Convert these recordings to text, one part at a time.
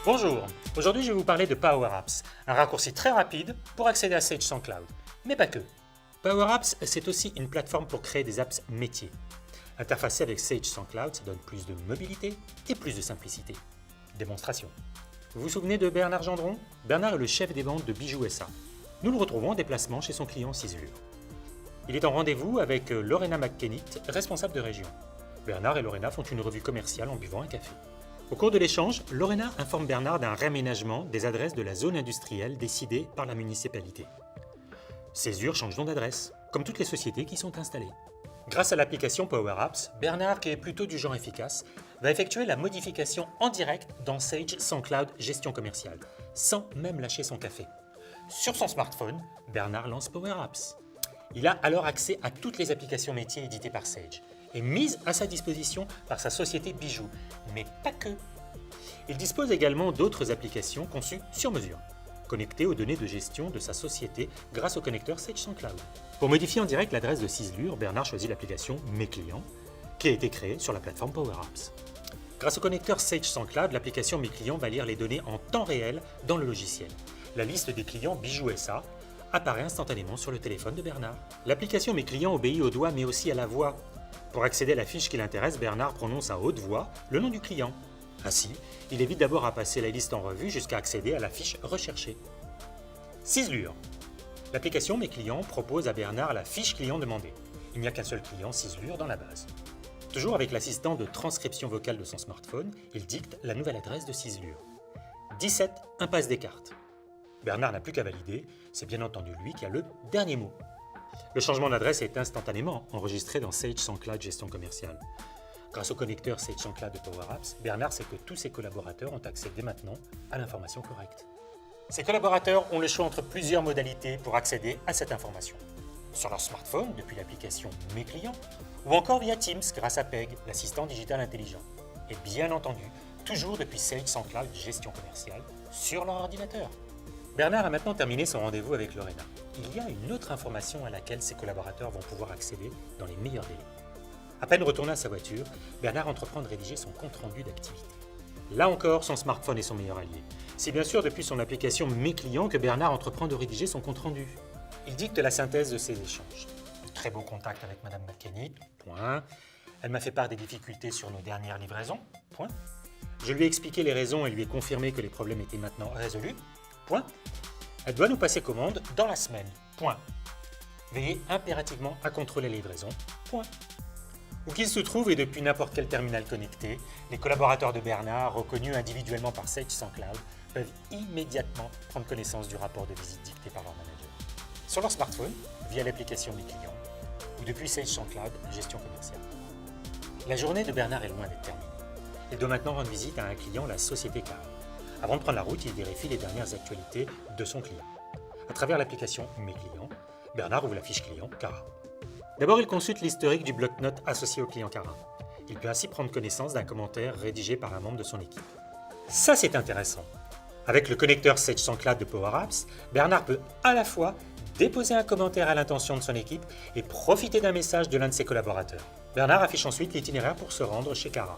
Bonjour, aujourd'hui je vais vous parler de Power Apps, un raccourci très rapide pour accéder à Sage sans Cloud. Mais pas que. Power Apps, c'est aussi une plateforme pour créer des apps métiers. Interfacé avec Sage sans Cloud, ça donne plus de mobilité et plus de simplicité. Démonstration. Vous vous souvenez de Bernard Gendron? Bernard est le chef des ventes de Bijoux SA. Nous le retrouvons en déplacement chez son client Cislure. Il est en rendez-vous avec Lorena McKennitt, responsable de région. Bernard et Lorena font une revue commerciale en buvant un café. Au cours de l'échange, Lorena informe Bernard d'un réaménagement des adresses de la zone industrielle décidée par la municipalité. Césure change donc d'adresse, comme toutes les sociétés qui sont installées. Grâce à l'application Power Apps, Bernard, qui est plutôt du genre efficace, va effectuer la modification en direct dans Sage sans Cloud Gestion commerciale, sans même lâcher son café. Sur son smartphone, Bernard lance Power Apps. Il a alors accès à toutes les applications métiers éditées par Sage et mises à sa disposition par sa société Bijoux, mais pas que. Il dispose également d'autres applications conçues sur mesure, connectées aux données de gestion de sa société grâce au connecteur Sage sans Cloud. Pour modifier en direct l'adresse de Cislure, Bernard choisit l'application Mes clients, qui a été créée sur la plateforme Power Apps. Grâce au connecteur Sage sans Cloud, l'application Mes clients va lire les données en temps réel dans le logiciel. La liste des clients Bijoux SA apparaît instantanément sur le téléphone de Bernard. L'application Mes clients obéit au doigt mais aussi à la voix. Pour accéder à la fiche qui l'intéresse, Bernard prononce à haute voix le nom du client. Ainsi, il évite d'abord à passer la liste en revue jusqu'à accéder à la fiche recherchée. Cislure. L'application Mes clients propose à Bernard la fiche client demandée. Il n'y a qu'un seul client Cislure dans la base. Toujours avec l'assistant de transcription vocale de son smartphone, il dicte la nouvelle adresse de Cislure. 17 Impasse Descartes. Bernard n'a plus qu'à valider, c'est bien entendu lui qui a le dernier mot. Le changement d'adresse est instantanément enregistré dans Sage sans Cloud Gestion commerciale. Grâce au connecteur Sage sans Cloud de Power Apps, Bernard sait que tous ses collaborateurs ont accès dès maintenant à l'information correcte. Ses collaborateurs ont le choix entre plusieurs modalités pour accéder à cette information. Sur leur smartphone, depuis l'application Mes clients, ou encore via Teams grâce à PEG, l'assistant digital intelligent. Et bien entendu, toujours depuis Sage sans Cloud Gestion commerciale, sur leur ordinateur. Bernard a maintenant terminé son rendez-vous avec Lorena. Il y a une autre information à laquelle ses collaborateurs vont pouvoir accéder dans les meilleurs délais. À peine retourné à sa voiture, Bernard entreprend de rédiger son compte-rendu d'activité. Là encore, son smartphone est son meilleur allié. C'est bien sûr depuis son application Mes clients que Bernard entreprend de rédiger son compte-rendu. Il dicte la synthèse de ses échanges. Très beau contact avec Madame McKennitt, point. Elle m'a fait part des difficultés sur nos dernières livraisons, point. Je lui ai expliqué les raisons et lui ai confirmé que les problèmes étaient maintenant résolus, point. Elle doit nous passer commande dans la semaine, point. Veillez impérativement à contrôler les livraisons, point. Où qu'il se trouve et depuis n'importe quel terminal connecté, les collaborateurs de Bernard, reconnus individuellement par Sage sans Cloud, peuvent immédiatement prendre connaissance du rapport de visite dicté par leur manager. Sur leur smartphone, via l'application Mes clients, ou depuis Sage sans Cloud Gestion commerciale. La journée de Bernard est loin d'être terminée. Il doit maintenant rendre visite à un client, la société Cara. Avant de prendre la route, il vérifie les dernières actualités de son client. À travers l'application Mes clients, Bernard ouvre la fiche client Cara. D'abord, il consulte l'historique du bloc-notes associé au client Cara. Il peut ainsi prendre connaissance d'un commentaire rédigé par un membre de son équipe. Ça, c'est intéressant. Avec le connecteur Sage sans Cloud de Power Apps, Bernard peut à la fois déposer un commentaire à l'intention de son équipe et profiter d'un message de l'un de ses collaborateurs. Bernard affiche ensuite l'itinéraire pour se rendre chez Cara.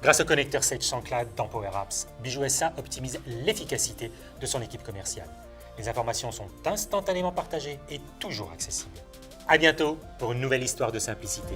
Grâce au connecteur Sage sans Cloud dans Power Apps, Bijoux SA optimise l'efficacité de son équipe commerciale. Les informations sont instantanément partagées et toujours accessibles. À bientôt pour une nouvelle histoire de simplicité.